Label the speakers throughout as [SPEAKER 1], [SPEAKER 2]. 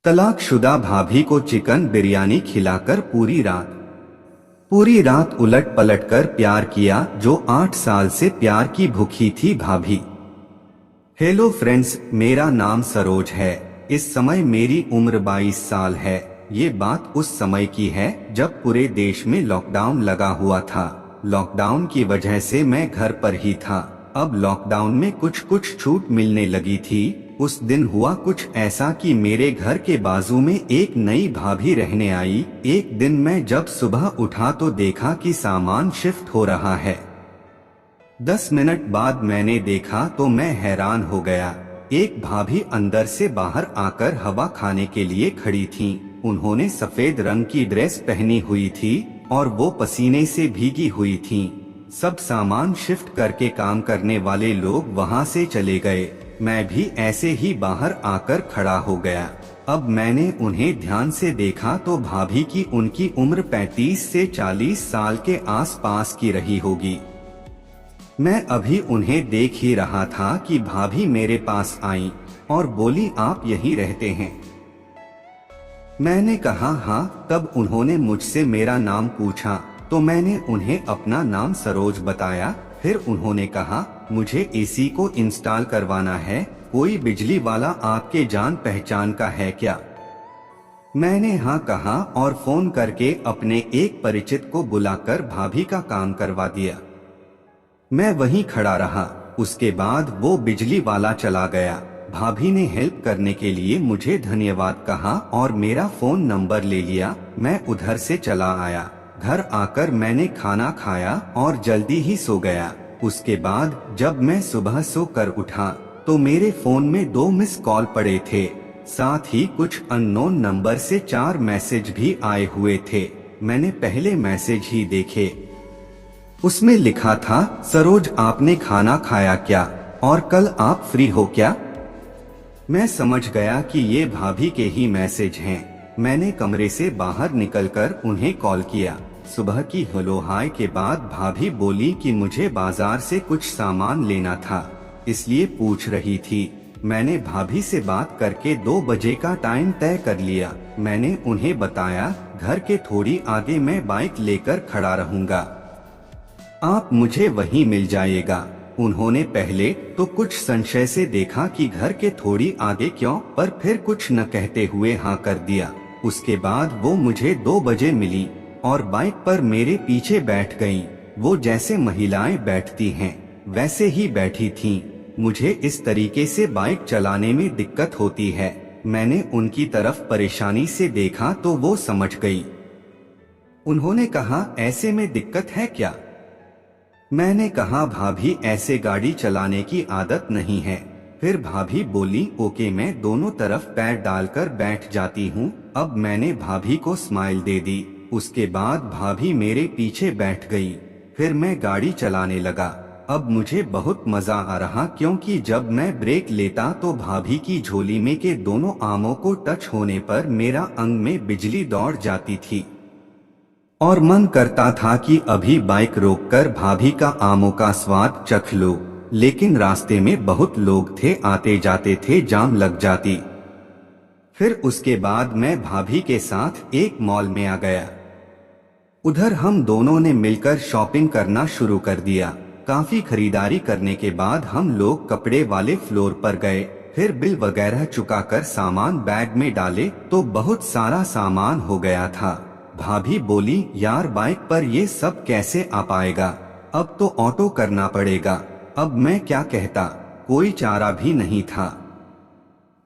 [SPEAKER 1] तलाकशुदा भाभी को चिकन बिरयानी खिलाकर पूरी रात उलट पलट कर प्यार किया जो 8 साल से प्यार की भूखी थी भाभी। हेलो फ्रेंड्स, मेरा नाम सरोज है। इस समय मेरी उम्र 22 साल है। ये बात उस समय की है जब पूरे देश में लॉकडाउन लगा हुआ था। लॉकडाउन की वजह से मैं घर पर ही था। अब लॉकडाउन में कुछ छूट मिलने लगी थी। उस दिन हुआ कुछ ऐसा कि मेरे घर के बाजू में एक नई भाभी रहने आई। एक दिन मैं जब सुबह उठा तो देखा कि सामान शिफ्ट हो रहा है। 10 मिनट बाद मैंने देखा तो मैं हैरान हो गया। एक भाभी अंदर से बाहर आकर हवा खाने के लिए खड़ी थीं। उन्होंने सफेद रंग की ड्रेस पहनी हुई थी और वो पसीने से भीगी हुई थीं। सब सामान शिफ्ट करके काम करने वाले लोग वहां से चले गए। मैं भी ऐसे ही बाहर आकर खड़ा हो गया। अब मैंने उन्हें ध्यान से देखा तो भाभी की उनकी उम्र 35 से 40 साल के आसपास की रही होगी। मैं अभी उन्हें देख ही रहा था कि भाभी मेरे पास आई और बोली, आप यहीं रहते हैं? मैंने कहा हाँ। तब उन्होंने मुझसे मेरा नाम पूछा तो मैंने उन्हें अपना नाम सरोज बताया। फिर उन्होंने कहा, मुझे एसी को इंस्टॉल करवाना है, कोई बिजली वाला आपके जान पहचान का है क्या? मैंने हाँ कहा और फोन करके अपने एक परिचित को बुलाकर भाभी का काम करवा दिया। मैं वहीं खड़ा रहा। उसके बाद वो बिजली वाला चला गया। भाभी ने हेल्प करने के लिए मुझे धन्यवाद कहा और मेरा फोन नंबर ले लिया। मैं उधर से चला आया। घर आकर मैंने खाना खाया और जल्दी ही सो गया। उसके बाद जब मैं सुबह सो कर उठा तो मेरे फोन में 2 मिस कॉल पड़े थे। साथ ही कुछ अननोन नंबर से 4 मैसेज भी आए हुए थे। मैंने पहले मैसेज ही देखे। उसमें लिखा था, सरोज आपने खाना खाया क्या और कल आप फ्री हो क्या? मैं समझ गया कि ये भाभी के ही मैसेज हैं। मैंने कमरे से बाहर निकलकर उन्हें कॉल किया। सुबह की हेलो हाय के बाद भाभी बोली कि मुझे बाजार से कुछ सामान लेना था, इसलिए पूछ रही थी। मैंने भाभी से बात करके 2 बजे का टाइम तय कर लिया। मैंने उन्हें बताया, घर के थोड़ी आगे मैं बाइक लेकर खड़ा रहूंगा, आप मुझे वहीं मिल जाइएगा। उन्होंने पहले तो कुछ संशय से देखा कि घर के थोड़ी आगे क्यों, पर फिर कुछ न कहते हुए हाँ कर दिया। उसके बाद वो मुझे 2 बजे मिली और बाइक पर मेरे पीछे बैठ गईं। वो जैसे महिलाएं बैठती हैं वैसे ही बैठी थीं। मुझे इस तरीके से बाइक चलाने में दिक्कत होती है। मैंने उनकी तरफ परेशानी से देखा तो वो समझ गई। उन्होंने कहा, ऐसे में दिक्कत है क्या? मैंने कहा, भाभी ऐसे गाड़ी चलाने की आदत नहीं है। फिर भाभी बोली, ओके मैं दोनों तरफ पैर डालकर बैठ जाती हूँ। अब मैंने भाभी को स्माइल दे दी। उसके बाद भाभी मेरे पीछे बैठ गई। फिर मैं गाड़ी चलाने लगा। अब मुझे बहुत मजा आ रहा क्योंकि जब मैं ब्रेक लेता तो भाभी की झोली में के दोनों आमों को टच होने पर मेरा अंग में बिजली दौड़ जाती थी और मन करता था कि अभी बाइक रोककर भाभी का आमों का स्वाद चख लो। लेकिन रास्ते में बहुत लोग थे, आते जाते थे, जाम लग जाती। फिर उसके बाद मैं भाभी के साथ एक मॉल में आ गया। उधर हम दोनों ने मिलकर शॉपिंग करना शुरू कर दिया। काफी खरीदारी करने के बाद हम लोग कपड़े वाले फ्लोर पर गए। फिर बिल वगैरह चुकाकर सामान बैग में डाले तो बहुत सारा सामान हो गया था। भाभी बोली, यार बाइक पर ये सब कैसे आ पाएगा, अब तो ऑटो करना पड़ेगा। अब मैं क्या कहता, कोई चारा भी नहीं था।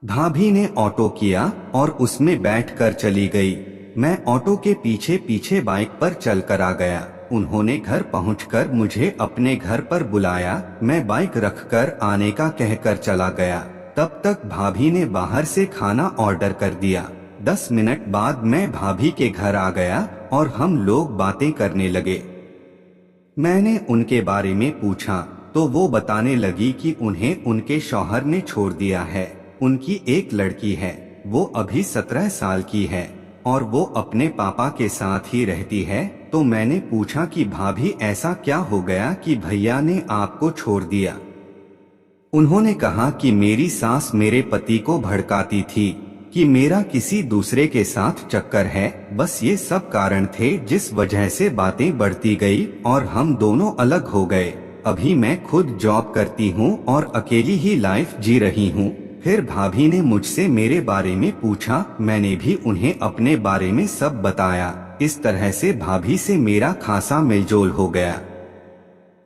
[SPEAKER 1] भाभी ने ऑटो किया और उसमें बैठकर चली गई। मैं ऑटो के पीछे पीछे बाइक पर चलकर आ गया। उन्होंने घर पहुंचकर मुझे अपने घर पर बुलाया। मैं बाइक रखकर आने का कहकर चला गया। तब तक भाभी ने बाहर से खाना ऑर्डर कर दिया। 10 मिनट बाद मैं भाभी के घर आ गया और हम लोग बातें करने लगे। मैंने उनके बारे में पूछा तो वो बताने लगी कि उन्हें उनके शौहर ने छोड़ दिया है। उनकी एक लड़की है, वो अभी 17 साल की है और वो अपने पापा के साथ ही रहती है। तो मैंने पूछा कि भाभी ऐसा क्या हो गया कि भैया ने आपको छोड़ दिया? उन्होंने कहा कि मेरी सास मेरे पति को भड़काती थी कि मेरा किसी दूसरे के साथ चक्कर है। बस ये सब कारण थे जिस वजह से बातें बढ़ती गई और हम दोनों अलग हो गए। अभी मैं खुद जॉब करती हूँ और अकेली ही लाइफ जी रही हूँ। फिर भाभी ने मुझसे मेरे बारे में पूछा, मैंने भी उन्हें अपने बारे में सब बताया। इस तरह से भाभी से मेरा खासा मेलजोल हो गया।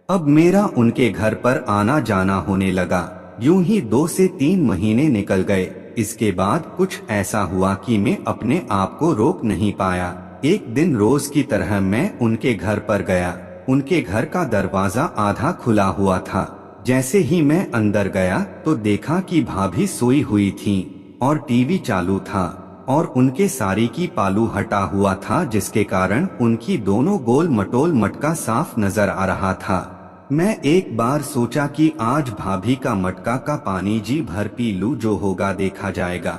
[SPEAKER 1] अब मेरा उनके घर पर आना जाना होने लगा। यूं ही 2 से 3 महीने निकल गए। इसके बाद कुछ ऐसा हुआ कि मैं अपने आप को रोक नहीं पाया। एक दिन रोज की तरह मैं उनके घर पर गया। उनके घर का दरवाजा आधा खुला हुआ था। जैसे ही मैं अंदर गया तो देखा कि भाभी सोई हुई थीं और टीवी चालू था और उनके साड़ी की पालू हटा हुआ था, जिसके कारण उनकी दोनों गोल मटोल मटका साफ नजर आ रहा था। मैं एक बार सोचा कि आज भाभी का मटका का पानी जी भर पी लूं, जो होगा देखा जाएगा।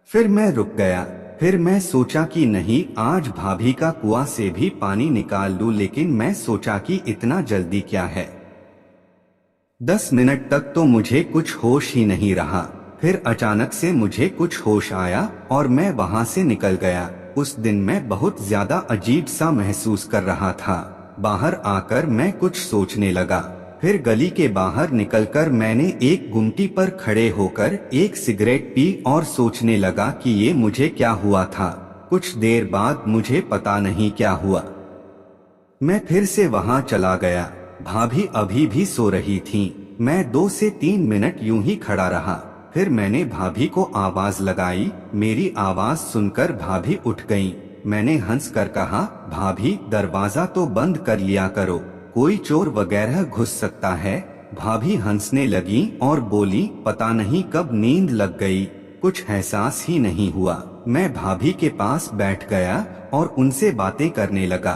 [SPEAKER 1] फिर मैं रुक गया। फिर मैं सोचा कि नहीं, आज भाभी का कुआं से भी पानी निकाल लूं, लेकिन मैं सोचा कि इतना जल्दी क्या है। 10 मिनट तक तो मुझे कुछ होश ही नहीं रहा। फिर अचानक से मुझे कुछ होश आया और मैं वहां से निकल गया। उस दिन मैं बहुत ज्यादा अजीब सा महसूस कर रहा था। बाहर आकर मैं कुछ सोचने लगा। फिर गली के बाहर निकलकर मैंने एक गुमटी पर खड़े होकर एक सिगरेट पी और सोचने लगा कि ये मुझे क्या हुआ था। कुछ देर बाद मुझे पता नहीं क्या हुआ, मैं फिर से वहां चला गया। भाभी अभी भी सो रही थीं। मैं 2 से 3 मिनट यूं ही खड़ा रहा। फिर मैंने भाभी को आवाज लगाई। मेरी आवाज सुनकर भाभी उठ गईं। मैंने हंस कर कहा, भाभी दरवाजा तो बंद कर लिया करो, कोई चोर वगैरह घुस सकता है। भाभी हंसने लगी और बोली, पता नहीं कब नींद लग गई, कुछ एहसास ही नहीं हुआ। मैं भाभी के पास बैठ गया और उनसे बातें करने लगा।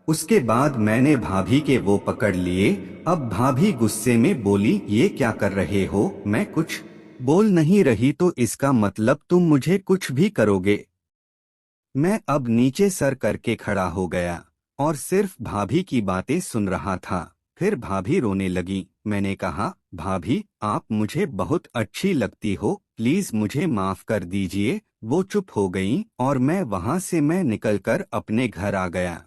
[SPEAKER 1] उसके बाद मैंने भाभी के वो पकड़ लिए। अब भाभी गुस्से में बोली, ये क्या कर रहे हो? मैं कुछ बोल नहीं रही तो इसका मतलब तुम मुझे कुछ भी करोगे? मैं अब नीचे सर करके खड़ा हो गया और सिर्फ भाभी की बातें सुन रहा था। फिर भाभी रोने लगी। मैंने कहा, भाभी आप मुझे बहुत अच्छी लगती हो, प्लीज मुझे माफ कर दीजिए। वो चुप हो गईं और वहां से मैं निकलकर अपने घर आ गया।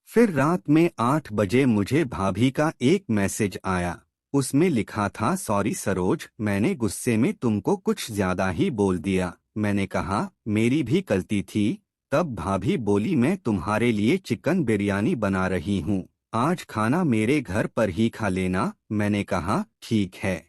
[SPEAKER 1] फिर रात में 8 बजे मुझे भाभी का एक मैसेज आया। उसमें लिखा था, सॉरी सरोज, मैंने गुस्से में तुमको कुछ ज्यादा ही बोल दिया। मैंने कहा, मेरी भी गलती थी। तब भाभी बोली, मैं तुम्हारे लिए चिकन बिरयानी बना रही हूँ, आज खाना मेरे घर पर ही खा लेना। मैंने कहा, ठीक है।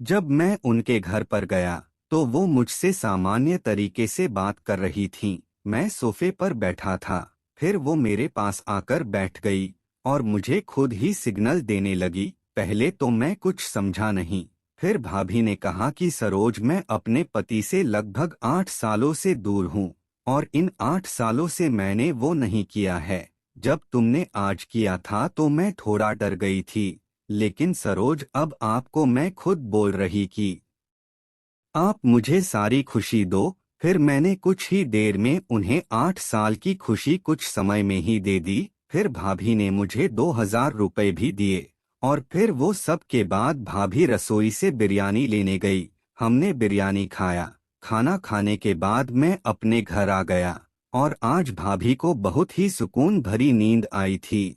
[SPEAKER 1] जब मैं उनके घर पर गया तो वो मुझसे सामान्य तरीके से बात कर रही थीं। मैं सोफे पर बैठा था। फिर वो मेरे पास आकर बैठ गई और मुझे खुद ही सिग्नल देने लगी। पहले तो मैं कुछ समझा नहीं। फिर भाभी ने कहा कि सरोज, मैं अपने पति से लगभग 8 सालों से दूर हूँ और इन 8 सालों से मैंने वो नहीं किया है। जब तुमने आज किया था तो मैं थोड़ा डर गई थी, लेकिन सरोज अब आपको मैं खुद बोल रही कि आप मुझे सारी खुशी दो। फिर मैंने कुछ ही देर में उन्हें 8 साल की खुशी कुछ समय में ही दे दी। फिर भाभी ने मुझे 2000 रुपए भी दिए और फिर वो सब के बाद भाभी रसोई से बिरयानी लेने गई। हमने बिरयानी खाया। खाना खाने के बाद मैं अपने घर आ गया और आज भाभी को बहुत ही सुकून भरी नींद आई थी।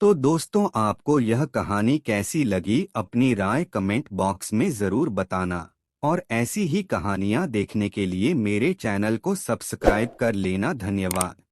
[SPEAKER 1] तो दोस्तों, आपको यह कहानी कैसी लगी? अपनी राय कमेंट बॉक्स में जरूर बताना और ऐसी ही कहानियां देखने के लिए मेरे चैनल को सब्सक्राइब कर लेना। धन्यवाद।